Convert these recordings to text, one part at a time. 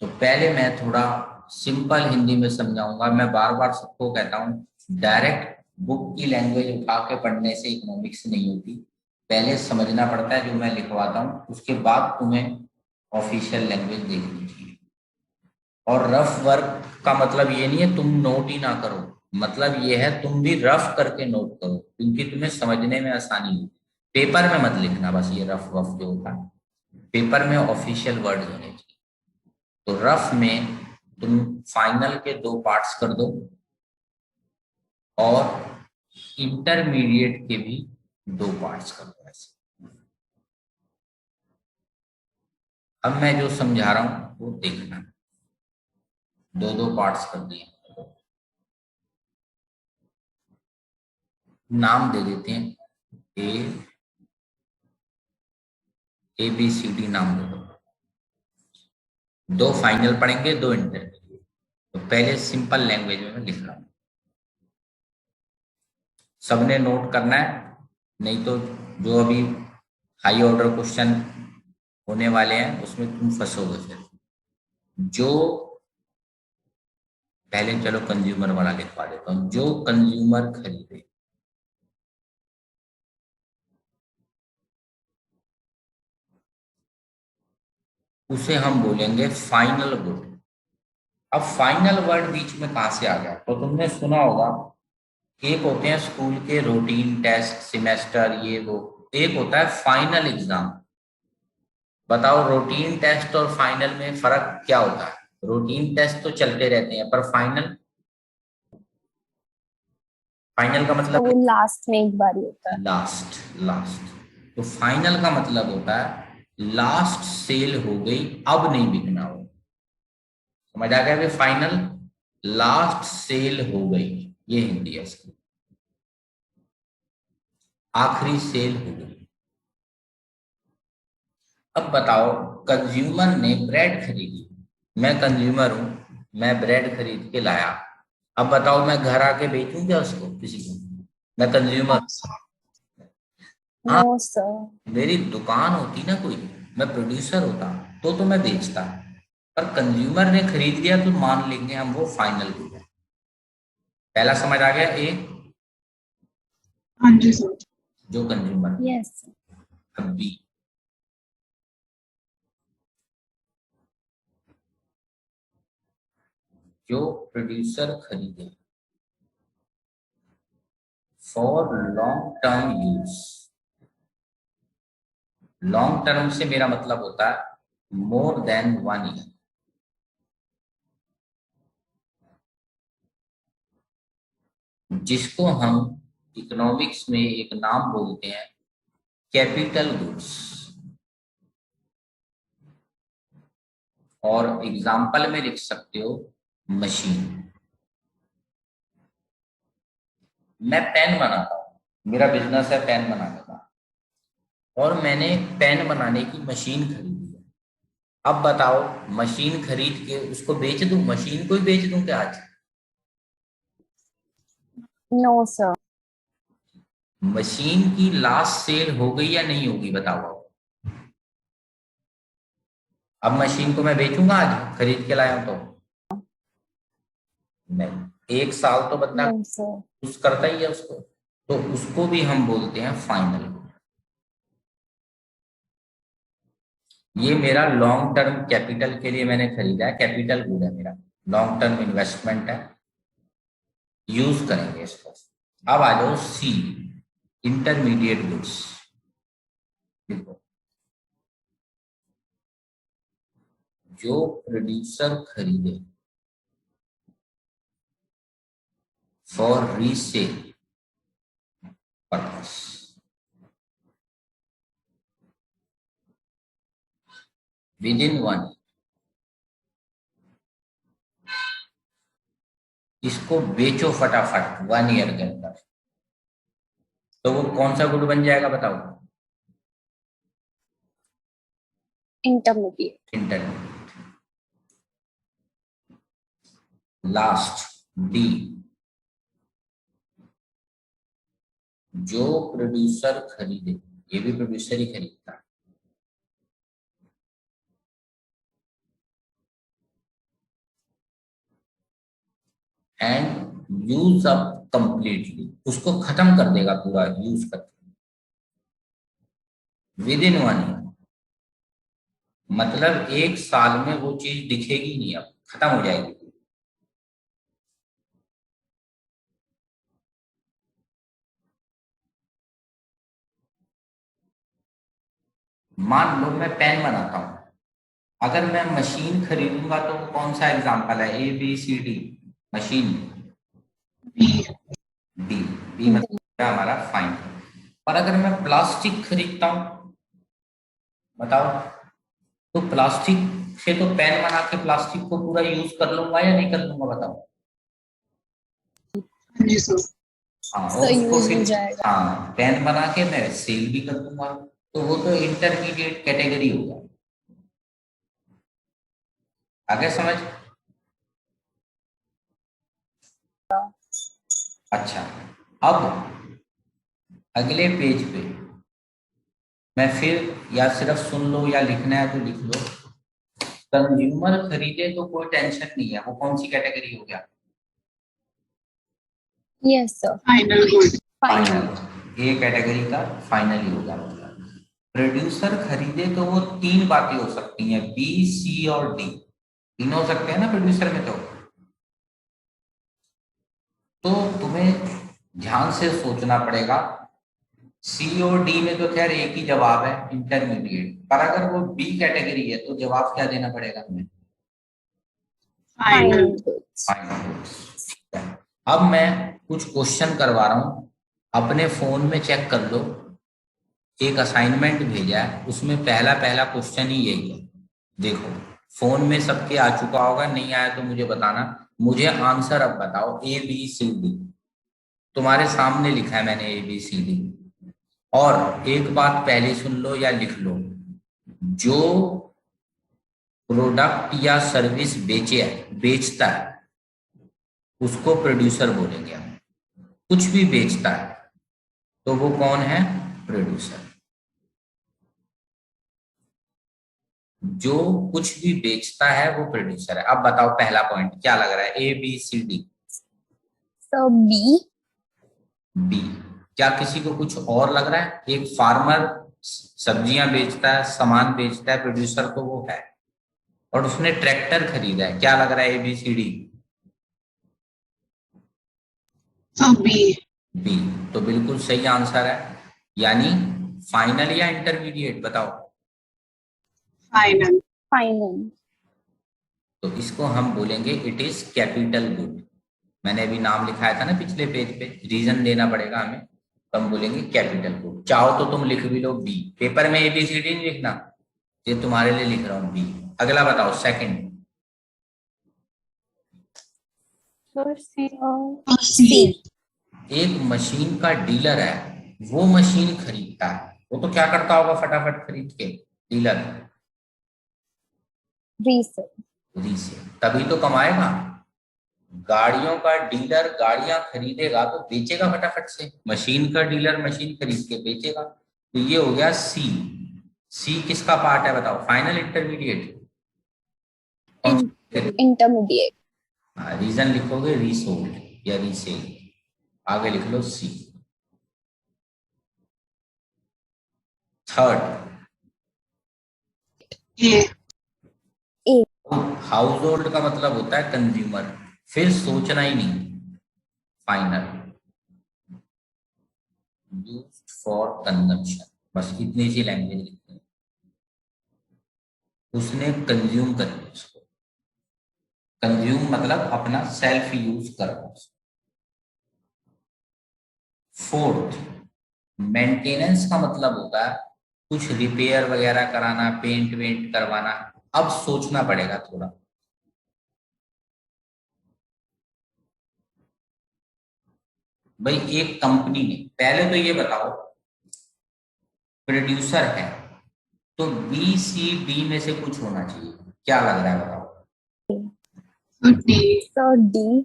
तो पहले मैं थोड़ा सिंपल हिंदी में समझाऊंगा। मैं बार बार सबको कहता हूँ, डायरेक्ट बुक की लैंग्वेज उठा के पढ़ने से इकोनॉमिक्स नहीं होती। पहले समझना पड़ता है, जो मैं लिखवाता हूँ उसके बाद तुम्हें ऑफिशियल लैंग्वेज देखनी चाहिए। और रफ वर्क का मतलब ये नहीं है तुम नोट ही ना करो, मतलब ये है तुम भी रफ करके नोट करो, क्योंकि तुम्हें समझने में आसानी हो। पेपर में मत लिखना, बस ये रफ वफ जो होता है पेपर में ऑफिशियल वर्ड होने चाहिए। तो रफ में तुम फाइनल के 2 पार्ट्स कर दो और इंटरमीडिएट के भी 2 पार्ट्स कर दो ऐसे। अब मैं जो समझा रहा हूं वो देखना। 2 पार्ट्स कर दिए, नाम दे देते हैं। ABCD नाम दे दो। 2 फाइनल पढ़ेंगे, 2 इंटरमीडिएट। तो पहले सिंपल लैंग्वेज में मैं लिख रहा हूं, सबने नोट करना है, नहीं तो जो अभी हाई ऑर्डर क्वेश्चन होने वाले हैं उसमें तुम फंसोगे फिर। जो पहले चलो कंज्यूमर वाला लिखवा देता हूं। जो कंज्यूमर खरीदे, उसे हम बोलेंगे फाइनल गुड। अब फाइनल वर्ड बीच में कहां से आ गया? तो तुमने सुना होगा, एक होते हैं स्कूल के रूटीन टेस्ट, सेमेस्टर, ये वो। एक होता है फाइनल एग्जाम। बताओ रूटीन टेस्ट और फाइनल में फर्क क्या होता है? रूटीन टेस्ट तो चलते रहते हैं, पर फाइनल, फाइनल का तो वो मतलब लास्ट में एक बार ही होता है। लास्ट। लास्ट तो फाइनल का मतलब होता है लास्ट सेल हो गई, अब नहीं बिकना हो। समझ आ गया? भी फाइनल लास्ट सेल हो गई, ये हिंदी है इसकी, आखिरी सेल हो गई। अब बताओ, कंज्यूमर ने ब्रेड खरीदी, मैं कंज्यूमर हूं, मैं ब्रेड खरीद के लाया। अब बताओ मैं घर आके बेचूं क्या उसको किसी को? मैं कंज्यूमर। हाँ, नो सर। मेरी दुकान होती ना कोई, मैं प्रोड्यूसर होता तो मैं बेचता। पर कंज्यूमर ने खरीद लिया तो मान लेंगे हम वो फाइनल गुड है। पहला समझ आ गया? ए, हाँ जी सर। जो कंज्यूमर। यस। अब बी, जो प्रोड्यूसर खरीदे for long term use. Long term से मेरा मतलब होता है मोर देन 1 ईयर। जिसको हम इकोनॉमिक्स में एक नाम बोलते हैं कैपिटल गुड्स। और एग्जाम्पल में लिख सकते हो मशीन। मैं पेन बनाता हूँ, मेरा बिजनेस है पेन बनाने का, और मैंने पेन बनाने की मशीन खरीदी है। अब बताओ, मशीन खरीद के उसको बेच दूं, मशीन को ही बेच दूं क्या आज? No sir. मशीन की लास्ट सेल हो गई या नहीं होगी बताओ? अब मशीन को मैं बेचूंगा आज खरीद के लाया हूं तो? नहीं। 1 साल तो बंदा नो सर। यूज करता ही है उसको, तो उसको भी हम बोलते हैं फाइनल। ये मेरा लॉन्ग टर्म कैपिटल के लिए मैंने खरीदा है, कैपिटल गुड है मेरा, लॉन्ग टर्म इन्वेस्टमेंट है, यूज करेंगे इसको। अब आ जाओ सी, इंटरमीडिएट गुड्स। देखो, जो प्रोड्यूसर खरीदे for resale purpose, with in 1, इसको बेचो फटाफट 1 ईयर के अंदर। तो वो कौन सा गुड बन जाएगा बताओ? इंटरमीडिएट। इंटरमीडिएट। लास्ट डी, जो प्रोड्यूसर खरीदे, ये भी प्रोड्यूसर ही खरीदता है। एंड यूज अप कंप्लीटली, उसको खत्म कर देगा पूरा यूज करके विद इन 1 ईयर। मतलब 1 साल में वो चीज दिखेगी नहीं, अब खत्म हो जाएगी। मान लो मैं पेन बनाता हूं, अगर मैं मशीन खरीदूंगा तो कौन सा एग्जांपल है? ABCD machine, B. B. B मतलब क्या हमारा फाइन। और अगर मैं प्लास्टिक खरीदता हूं, बताओ, तो प्लास्टिक से तो पेन बना के प्लास्टिक को पूरा यूज कर लूंगा या नहीं कर लूंगा, बताओ। हाँ जी सर। हाँ, तो और उसको यूज हो फिर जाएगा। हाँ पेन बना के मैं सेल भी कर दूंगा, तो वो तो इंटरमीडिएट कैटेगरी होगा। आगे समझ? अच्छा, अब अगले पेज पे मैं फिर, या सिर्फ सुन लो या लिखना है तो लिख लो। कंज्यूमर खरीदे तो कोई टेंशन नहीं है, वो कौन सी कैटेगरी हो गया? Yes sir. Final good. Final. Final, A category का फाइनल ही होगा। मतलब प्रोड्यूसर खरीदे तो वो 3 बातें हो सकती हैं, B, C और D। 3 हो सकते हैं ना प्रोड्यूसर में। तो तुम्हें ध्यान से सोचना पड़ेगा। C और D में तो खैर एक ही जवाब है, इंटरमीडिएट। पर अगर वो B कैटेगरी है तो जवाब क्या देना पड़ेगा तुम्हें? फाइनल। फाइनल। अब मैं कुछ क्वेश्चन करवा रहा हूं, अपने फोन में चेक कर लो। एक असाइनमेंट भेजा है, उसमें पहला पहला क्वेश्चन ही यही है। देखो, फोन में सबके आ चुका होगा, नहीं आया तो मुझे बताना। मुझे आंसर अब बताओ, ABCD तुम्हारे सामने लिखा है मैंने, ABCD। और एक बात पहले सुन लो या लिख लो, जो प्रोडक्ट या सर्विस बेचता है उसको प्रोड्यूसर बोलेंगे हम। कुछ भी बेचता है तो वो कौन है? प्रोड्यूसर। जो कुछ भी बेचता है वो प्रोड्यूसर है। अब बताओ पहला पॉइंट क्या लग रहा है? ABCD। Sir B. बी। क्या किसी को कुछ और लग रहा है? एक फार्मर सब्जियां बेचता है, सामान बेचता है, प्रोड्यूसर तो वो है। और उसने ट्रैक्टर खरीदा है, क्या लग रहा है? ABCD। Sir B. बी। तो बिल्कुल सही आंसर है। यानी फाइनल या इंटरमीडिएट, बताओ। फाइनल। फाइनल। तो इसको हम बोलेंगे इट इज कैपिटल गुड। मैंने अभी नाम लिखाया था ना पिछले पेज पे, रीजन देना पड़ेगा हमें, तो हम बोलेंगे कैपिटल गुड। चाहो तो तुम लिख भी लो बी, पेपर में ABCD नहीं लिखना, ये तुम्हारे लिए लिख रहा हूँ बी। अगला बताओ, सेकंड। सर सी और सर सी। सी। एक मशीन का डीलर है, वो मशीन खरीदता है, वो तो क्या करता होगा फटाफट खरीद के? Dealer resale. रीसेल, तभी तो कमाएगा। गाड़ियों का डीलर गाड़ियां खरीदेगा तो बेचेगा फटाफट से, मशीन का डीलर मशीन खरीद के बेचेगा। तो ये हो गया सी। सी किसका पार्ट है बताओ? Final, intermediate? इंटरमीडिएट। रीजन लिखोगे रीसोल्ड या रीसेल। आगे लिख लो सी। थर्ड, ए। ए। हाउस होल्ड का मतलब होता है कंज्यूमर, फिर सोचना ही नहीं। फाइनल, यूज्ड फॉर कंजम्पशन, बस इतनी सी लैंग्वेज लिखते हैं। उसने कंज्यूम कर लिया उसको। कंज्यूम मतलब अपना सेल्फ यूज करना। फोर्थ, मेंटेनेंस का मतलब होता है कुछ रिपेयर वगैरह कराना, पेंट वेंट करवाना। अब सोचना पड़ेगा थोड़ा। भाई एक कंपनी ने, पहले तो ये बताओ, प्रोड्यूसर है तो BCD में से कुछ होना चाहिए, क्या लग रहा है बताओ? Sir D. Sir D.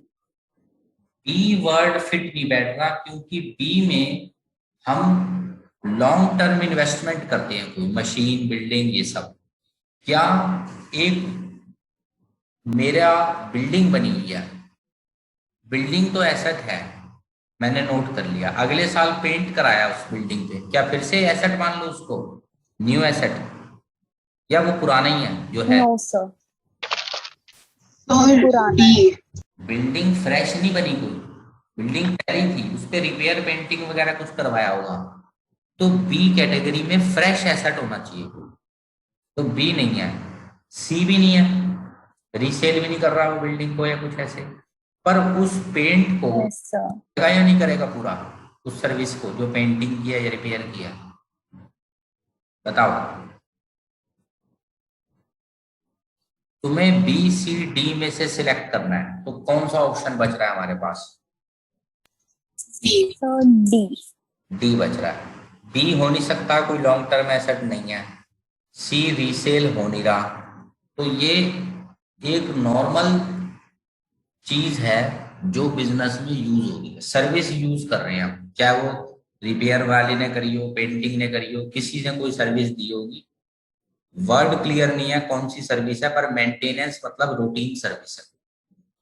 B word fit नहीं बैठ रहा, क्योंकि बी में हम लॉन्ग टर्म इन्वेस्टमेंट करते हैं, कोई मशीन बिल्डिंग ये सब। क्या एक मेरा बिल्डिंग बनी हुई है, बिल्डिंग तो एसेट है, मैंने नोट कर लिया। अगले साल पेंट कराया उस बिल्डिंग पे, क्या फिर से एसेट मान लो उसको, न्यू एसेट, या वो पुराना ही है जो है? नो सर, सर पुराना डी। है। बिल्डिंग फ्रेश नहीं बनी कोई, बिल्डिंग पहले थी, उस पे रिपेयर पेंटिंग वगैरह कुछ करवाया होगा, तो बी कैटेगरी में फ्रेश एसेट होना चाहिए, तो बी नहीं है। सी भी नहीं है, रीसेल भी नहीं कर रहा वो बिल्डिंग को या कुछ ऐसे, पर उस पेंट को यस सर। करेगा या नहीं करेगा पूरा, उस सर्विस को जो पेंटिंग किया या रिपेयर किया, बताओ। तुम्हें बी सी डी में से सिलेक्ट करना है, तो कौन सा ऑप्शन बच रहा है हमारे पास? डी। Sir D. डी बच रहा है। बी हो नहीं सकता, कोई लॉन्ग टर्म एसेट नहीं है। सी रीसेल हो नहीं रहा, तो ये एक नॉर्मल चीज है जो बिजनेस में यूज होगी, सर्विस यूज कर रहे हैं हम, चाहे वो रिपेयर वाले ने करी हो, पेंटिंग ने करी हो, किसी ने कोई सर्विस दी होगी। वर्ड क्लियर नहीं है कौन सी सर्विस है, पर मेंटेनेंस मतलब रूटीन सर्विस है,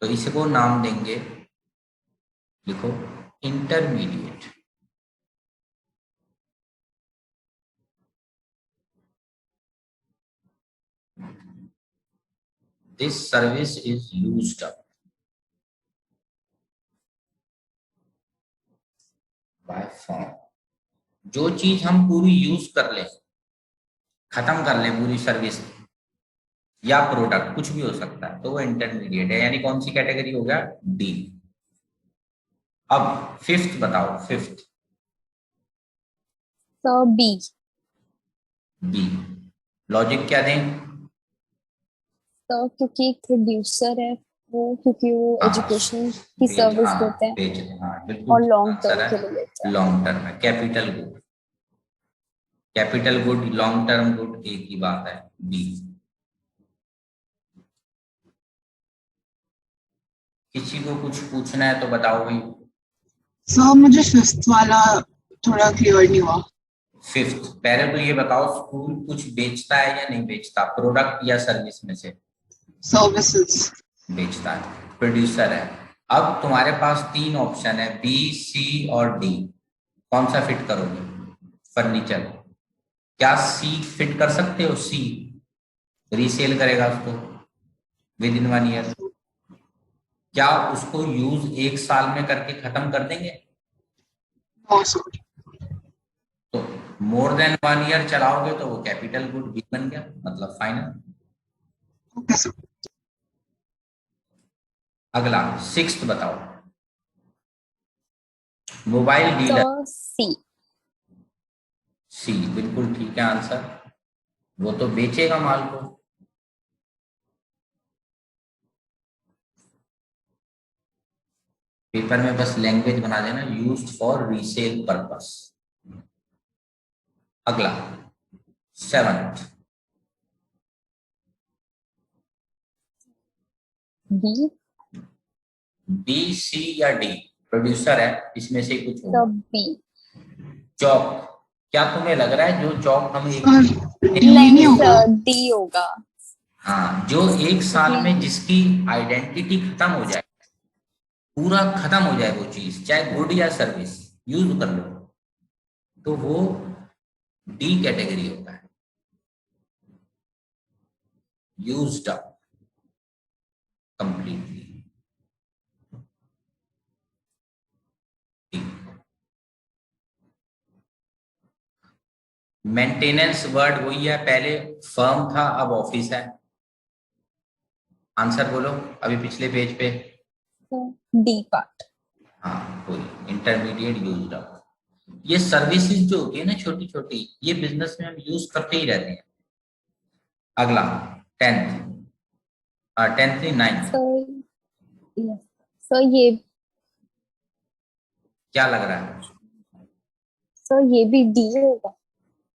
तो इसको नाम देंगे, लिखो, intermediate. This service is used up by firm. जो चीज हम पूरी यूज कर लें, खत्म कर लें पूरी सर्विस या प्रोडक्ट, कुछ भी हो सकता है, तो वो इंटरमीडिएट है, यानी कौन सी कैटेगरी हो गया? डी। अब फिफ्थ बताओ, fifth. Sir B. B. Logic क्या दें? सर क्योंकि एक प्रोड्यूसर है वो, क्योंकि वो हाँ, एजुकेशन की सर्विस देते हैं बेच, हाँ बिल्कुल और ठीक लॉन्ग आंसर टर्म के लिए है। देते हैं। लॉन्ग टर्म है, capital good. Capital good, long term good एक ही बात है, बी। किसी को कुछ पूछना है तो बताओ भाई। सर मुझे फिफ्थ वाला थोड़ा क्लियर नहीं हुआ। फिफ्थ, पहले तो ये बताओ, स्कूल कुछ बेचता है या नहीं बेचता, प्रोडक्ट या सर्विस में से? सर्विसेज। बेचता है, प्रोड्यूसर है। अब तुम्हारे पास तीन ऑप्शन है, बी सी और डी, कौन सा फिट करोगे? फर्नीचर, क्या सी फिट कर सकते हो? सी रीसेल करेगा उसको विद इन 1 ईयर, क्या उसको यूज 1 साल में करके खत्म कर देंगे? No sir. तो मोर देन 1 ईयर चलाओगे तो वो कैपिटल गुड बी बन गया, मतलब फाइनल। Okay sir. अगला सिक्स्थ बताओ, मोबाइल डीलर। सर सी। सी बिल्कुल ठीक है आंसर, वो तो बेचेगा माल को। पेपर में बस लैंग्वेज बना देना, यूज्ड फॉर रीसेल पर्पस। अगला सेवंथ, बी। बी सी या डी, प्रोड्यूसर है, इसमें से कुछ होगा। Sir B. जॉब, क्या तुम्हें लग रहा है जो जॉब हम एक, सर डी नहीं नहीं होगा। सर डी होगा। हाँ, जो 1 साल में जिसकी आइडेंटिटी खत्म हो जाए, पूरा खत्म हो जाए वो चीज, चाहे गुड या सर्विस यूज कर लो, तो वो डी कैटेगरी होता है, used up completely. Maintenance word वही है, पहले फर्म था अब ऑफिस है। आंसर बोलो अभी पिछले पेज पे। D part. हाँ वही, इंटरमीडिएट यूज्ड अप। ये सर्विसेज जो होती है ना छोटी छोटी, ये बिजनेस में हम यूज करते ही रहते हैं। अगला टेंथ, टेंथ नहीं, नाइन्थ। सर यस सर ये। क्या लग रहा है? सर ये भी डी होगा।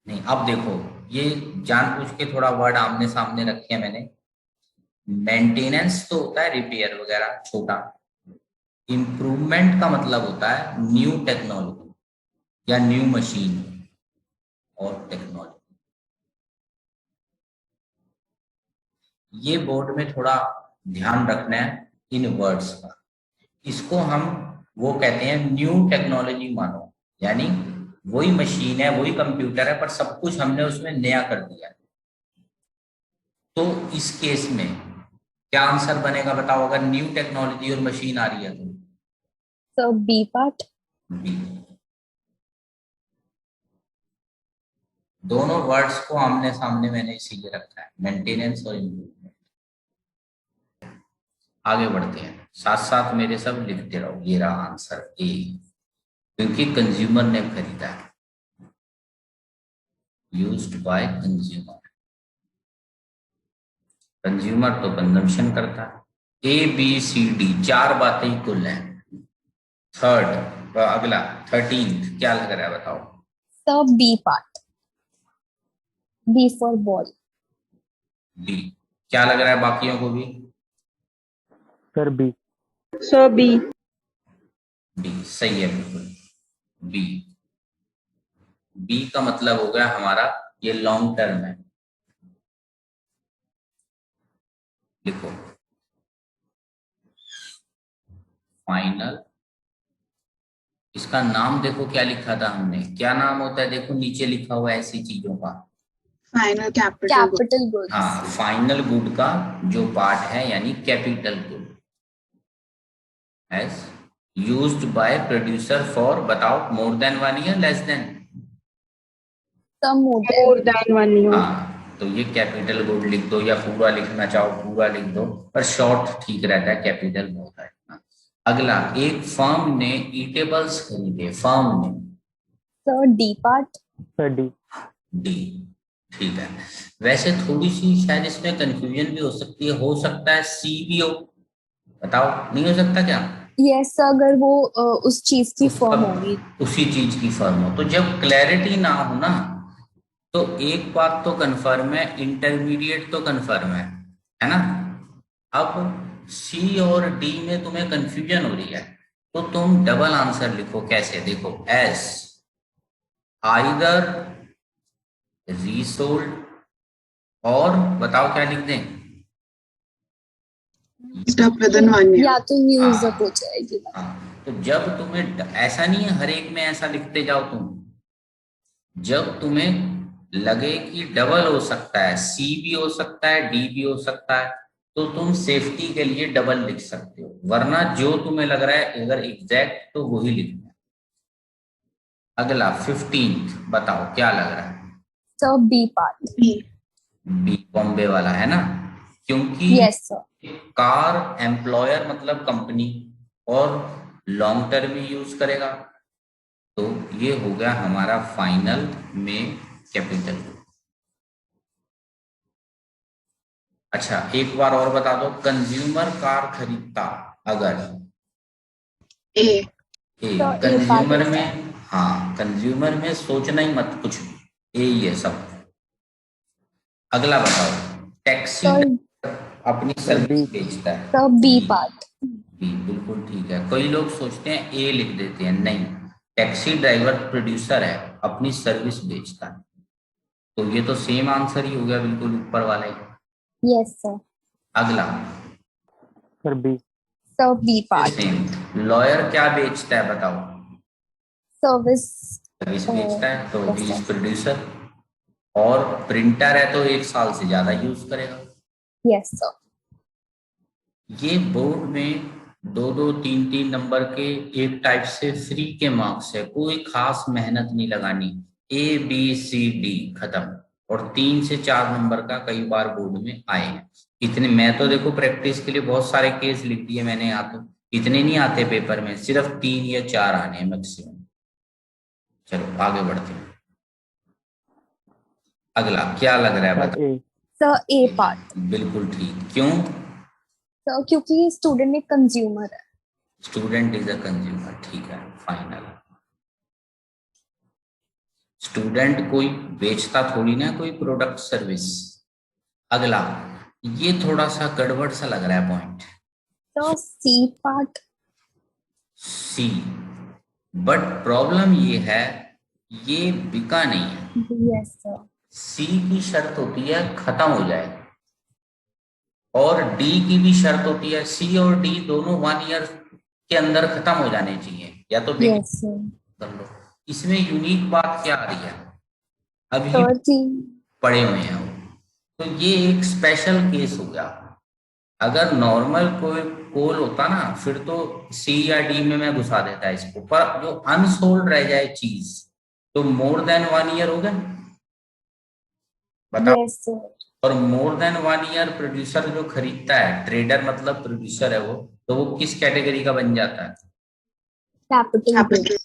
नहीं, अब देखो, ये जानबूझ के थोड़ा वर्ड आमने सामने रखे हैं मैंने। मेंटेनेंस तो होता है रिपेयर वगैरह छोटा, इम्प्रूवमेंट का मतलब होता है न्यू टेक्नोलॉजी या न्यू मशीन और टेक्नोलॉजी। ये बोर्ड में थोड़ा ध्यान रखना है इन वर्ड्स का, इसको हम वो कहते हैं न्यू टेक्नोलॉजी मानो, यानी वही मशीन है, वही कंप्यूटर है, पर सब कुछ हमने उसमें नया कर दिया है। तो इस केस में क्या आंसर बनेगा बताओ, अगर न्यू टेक्नोलॉजी और मशीन आ रही है तो? So B part. बी। दोनों वर्ड्स को आमने सामने मैंने इसीलिए रखा है, मेंटेनेंस और इम्प्रूवमेंट। आगे बढ़ते हैं, साथ साथ मेरे सब लिखते रहो। ये रहा आंसर ए, क्योंकि कंज्यूमर ने खरीदा है, यूज्ड बाय कंज्यूमर। कंज्यूमर तो कंजम्पशन करता है। ए बी सी डी, चार बातें कुल हैं। थर्ड, अगला 13th क्या लग रहा है बताओ? So B part. B for ball. B. क्या लग रहा है बाकियों को भी? Sir B. So B. B सही है, बिल्कुल बी। बी का मतलब हो गया हमारा ये लॉन्ग टर्म है। लिखो फाइनल, इसका नाम देखो क्या लिखा था हमने, क्या नाम होता है देखो नीचे लिखा हुआ है ऐसी चीजों का। Final capital Capital goods. हाँ, फाइनल गुड का जो पार्ट है यानी capital good, as used by producer for, बताओ more than 1 year, less than? Some more more than 1 year. हाँ, तो ये कैपिटल गुड लिख दो, या पूरा लिखना चाहो पूरा लिख दो, पर शॉर्ट ठीक रहता है, कैपिटल बहुत है ना। अगला, एक फर्म ने ईटेबल्स खरीदे, फर्म ने। So D part. Sir D. D, ठीक है। वैसे थोड़ी सी शायद इसमें कंफ्यूजन भी हो सकती है, हो सकता है सी भी हो, बताओ नहीं हो सकता क्या? Yes sir, अगर वो उस चीज की फर्म होगी। उसी चीज की फर्म हो, तो जब क्लैरिटी ना हो ना, तो एक बात तो कंफर्म है, इंटरमीडिएट तो कंफर्म है ना। अब सी और डी में तुम्हें कंफ्यूजन हो रही है, तो तुम डबल आंसर लिखो। कैसे? देखो, एस आइदर रीसोल्ड, और बताओ क्या लिख दें? Stop with in 1 year. या तो यूज हाँ। अप हो जाएगी। हाँ, तो जब तुम्हें ऐसा नहीं है हर एक में ऐसा लिखते जाओ तुम, जब तुम्हें लगे कि डबल हो सकता है, सी भी हो सकता है, डी भी हो सकता है, तो तुम सेफ्टी के लिए डबल लिख सकते हो, वरना जो तुम्हें लग रहा है अगर एग्जैक्ट तो वही लिखना है। अगला 15th बताओ क्या लग रहा है? So B part. B, Bombay वाला है ना, क्योंकि Yes sir. कार एम्प्लॉयर मतलब कंपनी, और लॉन्ग टर्म में यूज करेगा, तो ये हो गया हमारा फाइनल में कैपिटल। अच्छा, एक बार और बता दो, कंज्यूमर कार खरीदता अगर, ए ए तो कंज्यूमर A part में, हाँ कंज्यूमर में सोचना ही मत कुछ भी, ए ये सब। अगला बताओ, टैक्सी So अपनी सर्विस बेचता है। So B part. बी, बिल्कुल ठीक है। कई लोग सोचते हैं ए लिख देते हैं, नहीं, टैक्सी ड्राइवर प्रोड्यूसर है, अपनी सर्विस बेचता है, तो ये तो सेम आंसर ही हो गया बिल्कुल ऊपर वाला ही। Yes sir. अगला sir B. So B part. Same, lawyer क्या बेचता है बताओ? Service. सर्विस बेचता है, तो yes, he is sir. Producer. और प्रिंटर है तो 1 साल से ज्यादा यूज करेगा। Yes sir. ये बोर्ड में 2-2, 3-3 नंबर के एक टाइप से फ्री के मार्क्स है, कोई खास मेहनत नहीं लगानी, ए बी सी डी खत्म, और 3 से 4 नंबर का कई बार बोर्ड में आए हैं। इतने, मैं तो देखो प्रैक्टिस के लिए बहुत सारे केस लिख दिए मैंने, यहाँ तो इतने नहीं आते पेपर में, सिर्फ 3 या 4 आने हैं मैक्सिमम। चलो आगे बढ़ते हैं। अगला क्या लग रहा है सर बताओ? ए। So A part. बिल्कुल ठीक, क्यों? So क्योंकि स्टूडेंट एक कंज्यूमर है। स्टूडेंट इज अ कंज्यूमर, ठीक है फाइनल। स्टूडेंट कोई बेचता थोड़ी ना कोई प्रोडक्ट सर्विस। अगला, ये थोड़ा सा गड़बड़ सा लग रहा है point, So C part. C, but problem ये है ये बिका नहीं है। Yes sir. सी की शर्त होती है खत्म हो जाए, और डी की भी शर्त होती है, सी और डी दोनों 1 ईयर के अंदर खत्म हो जाने चाहिए, या तो begin yes sir. कर लो। इसमें यूनिक बात क्या आ रही है, अभी Third thing, पड़े हुए हैं वो, तो ये एक स्पेशल केस हो गया। अगर नॉर्मल कोई कोल होता ना, फिर तो सी या डी में मैं घुसा देता है इसको, पर जो अनसोल्ड रह जाए चीज, तो मोर देन 1 ईयर हो गया, बताओ। yes sir. और मोर देन 1 ईयर प्रोड्यूसर जो खरीदता है, ट्रेडर मतलब प्रोड्यूसर है वो, तो वो किस कैटेगरी का बन जाता है? Capital Capital.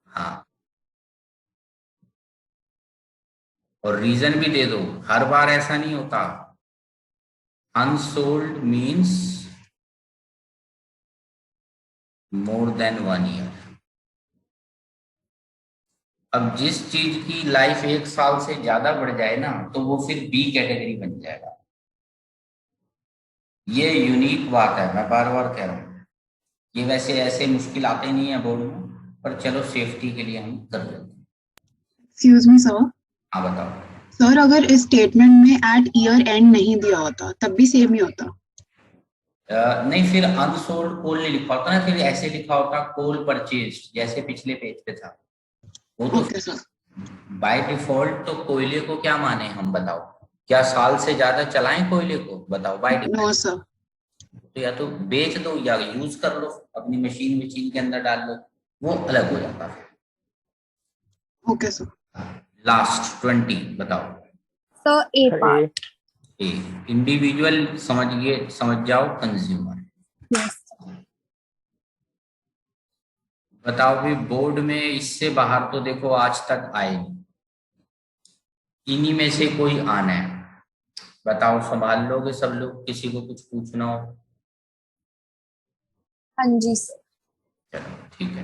हाँ, और रीजन भी दे दो, हर बार ऐसा नहीं होता। Unsold means more than 1 year. अब जिस चीज की लाइफ 1 साल से ज्यादा बढ़ जाए ना, तो वो फिर बी कैटेगरी बन जाएगा। ये यूनिक बात है, मैं बार बार कह रहा हूँ। ये वैसे ऐसे मुश्किल आते नहीं है बोर्ड में, पर चलो सेफ्टी के लिए हम कर लेते हैं। Excuse me, sir. हाँ बताओ। सर अगर इस स्टेटमेंट में एट ईयर एंड नहीं दिया होता तब भी सेम ही होता? नहीं, फिर अनसोल्ड कोल नहीं लिखा होता ना, फिर ऐसे लिखा होता कोल परचेज, जैसे पिछले पेज पे था। वो तो ओके सर। बाय डिफॉल्ट तो कोयले को क्या माने हम, बताओ? क्या साल से ज्यादा चलाएं कोयले को? बताओ बाय डिफॉल्ट। No sir. तो या तो बेच दो या यूज कर लो, अपनी मशीन के अंदर डाल लो, वो अलग हो जाता है। Okay sir. लास्ट 20 बताओ। So A sir part. A. Individual समझ जाओ, कंज्यूमर। Yes. बताओ भी, बोर्ड में इससे बाहर तो देखो आज तक आए नहीं, इन्हीं में से कोई आना है। बताओ, संभाल लोगे सब लोग? किसी को कुछ पूछना हो? हाँ जी sir. चलो ठीक है।